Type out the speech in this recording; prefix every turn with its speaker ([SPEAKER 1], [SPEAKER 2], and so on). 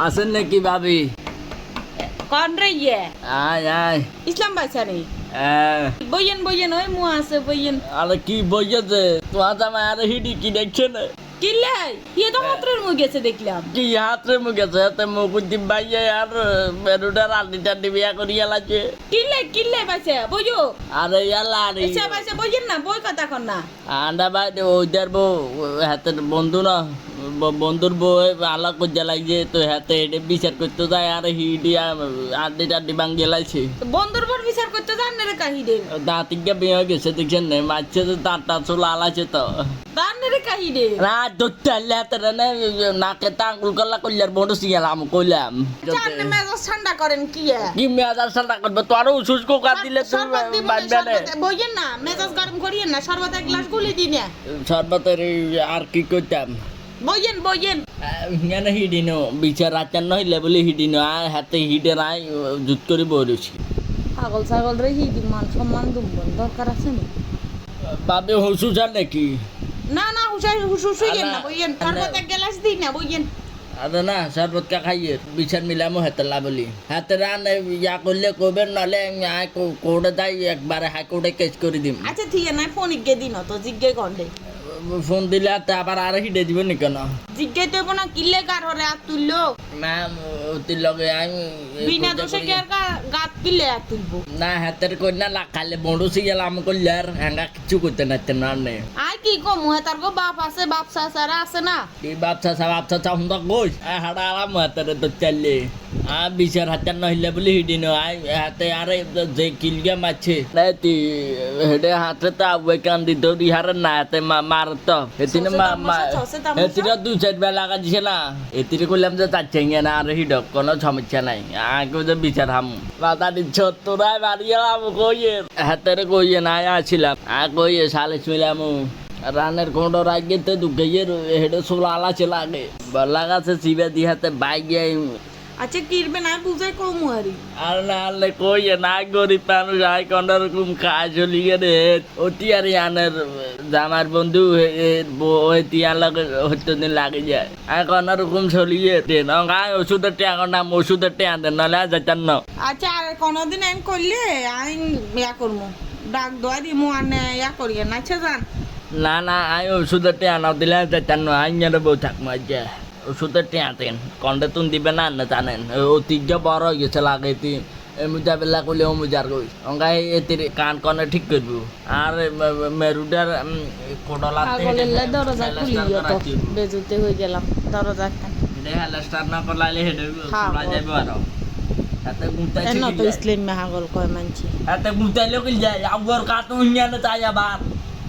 [SPEAKER 1] আসেন নাকি ভাবি?
[SPEAKER 2] কোন রে ইয়ে
[SPEAKER 1] আয় আয়।
[SPEAKER 2] ইসলাম বাচ্চা নেই
[SPEAKER 1] হ্যাঁ।
[SPEAKER 2] বইয়েন বইয়েন ওই মু আছে বইয়েন
[SPEAKER 1] আরে কি বইয়েছে তোমার জামাই? আরে হিডি কি দেখছে না?
[SPEAKER 2] কিল্লাই ইয়ে তো মাত্রের মুখ গেছে দেখলাম
[SPEAKER 1] কি হাতরে মুখেছে হাতে মুকুদ্দিন ভাইয়া আর মেরুটার আড্ডি টাড্ডি বিয়া করিয়া লাগছে।
[SPEAKER 2] কিল্লাই বাচ্চা বইও
[SPEAKER 1] আরে ইয়ালা আরে
[SPEAKER 2] আচ্ছা বাচ্চা বইয়েন না বই কথা কর না
[SPEAKER 1] আন্ডা ভাই ওইটার বউ হাতের বন্ধু না বন্ধুর বউ আলাপ করতে লাগছে তো হাতে এটা বিচার করতে যায় আর হিডি আড্ডি টাড্ডি ভাঙ্গিয়ে লাগছে।
[SPEAKER 2] বন্ধুর পর বিচার করতে জান রে কাহিরে
[SPEAKER 1] দাঁতিকে বিয়ে হয়ে গেছে দেখছেন না মারছে তো দাঁতটা চুল আলাছে তো
[SPEAKER 2] জান রে কাহিরে
[SPEAKER 1] না ধরতে আনলে হাতের নাকে তা আঙুল কল্লা করলে বড় শিয়ালাম কইলাম
[SPEAKER 2] জান মেজাজ ঠান্ডা করেন কি
[SPEAKER 1] কি মেজাজ ঠান্ডা করবে তো আরো উসুস কোকা দিলে তুমি বাঁচবে না।
[SPEAKER 2] বইয়েন না মেজাজ গরম করিয়েন না শরবত এক গ্লাস গুলি দিন
[SPEAKER 1] সর্বতের আর কি করতাম
[SPEAKER 2] বইয়েন
[SPEAKER 1] হিঙানে হিডিনো বিচার আচার নইলে বলে হিডিনো আর হাতে হিডে নাই জুত করে বলেছি।
[SPEAKER 2] পাগল ছাগল রে হি মান সম্মান দুম্বন দরকার আছে না
[SPEAKER 1] বাবে হুসুসার নাকি?
[SPEAKER 2] না না হুশুইয়েন না বইয়েন শরবত এক গ্লাস দিন না বইয়েন
[SPEAKER 1] আরে না শরবত কা খাইয়ে বিচার মিলামো হাতে লাবলি হাতে রান ইয়া করলে কবেন নাহলে কোর্টে যাই একবারে হাইকোর্টে কেস করে দিম।
[SPEAKER 2] আচ্ছা ঠিক আছে না ফোন ইগে দিন তো জিজ্ঞে কন্ডে
[SPEAKER 1] ফোন দিলে হাতে আবার আর হিডে দিবেন নি কেন?
[SPEAKER 2] জিজ্ঞে দেব না কিল্লে কার হরে আর তুললো
[SPEAKER 1] ম্যাম ওতির লগে আমি
[SPEAKER 2] বিনা দোষে কে আর গাত কিল্লে আর তুলবো
[SPEAKER 1] না হাতের কই না লাখালে বড় শিয়ালাম করলে আর হ্যাঙ্গা কিছু করতে নাতে না নে
[SPEAKER 2] আই কি কো মুহে তার গো বাপ আছে বাপ সারা আছে না
[SPEAKER 1] এই বাপসা হুন্দা গোস হাড়া আরাম হাতের তো চাললে আর বিচার হাতের নহিলে বলে হিডিনো আই হাতে আরে যে কিলগা মাছে না তুই হেডে হাতে তো আবে কান দিত ইহারে না হাতে মার তো এতিনে এতিরে দুই চার বেলা কাজছে না এতিরে কইলাম যে চাচ্ছেঙ্গে না আর হিডক কোনো সমস্যা নাই আগে যে বিচার হাম বাতা দিচ্ছ তোরাই বাড়িয়ালাম কইয়ে হাতের কইয়ে না আসিলাম আর কইয়ে সালিশ মিলাম রানের কোঁটো রাখিয়ে তো দুঃখের হেডে সোলা আলাছে লাগে লাগাছে চিবে দিহাতে বাইক
[SPEAKER 2] আচ্ছা কিরবে না বুঝাই কো মুহারি
[SPEAKER 1] আর না আনলে কইয়ে না গরিব মানুষ আই কোন রকম কাজ চলি রে অতি আর আনের জামার বন্ধু ওই তিয়ার লাগে হতে দিন লাগে যায় আর কোন রকম চলিয়ে দেন ওষুধের টাকা নাম ওষুধের টাকা দেন নাহলে যেতেন না।
[SPEAKER 2] আচ্ছা আর কোনদিন আইন করলে আইন ইয়া করমু ডাক দোয়া দিমু আনে ইয়া করিয়ে না আচ্ছা জান
[SPEAKER 1] না না আই ওষুধের টাকা না দিলে যেতেন না আইনের বউ থাকবো আচ্ছা ওষুধের টাকা দেন কন্ডে তুন দিবে না না জানেন ঐতিহ্য বড় হয়ে গেছে লাগে তুই মুজা বেলা করলে ও মুজার গই অঙ্গাই এতির কান কনে ঠিক করবো আর মেরুডার কোডলাতে
[SPEAKER 2] দরজা খুলিও তো বেজুতে হয়ে গেলাম দরজা
[SPEAKER 1] হেলাস্টার না করলাইলে হেডে খোলা যাবে আর হাতে গুতাই
[SPEAKER 2] এন তো ইসলাম মে হাগল কয় মানছি
[SPEAKER 1] হাতে গুতাইলে কি যায় আবার কাটু ইয়া না তাই আবার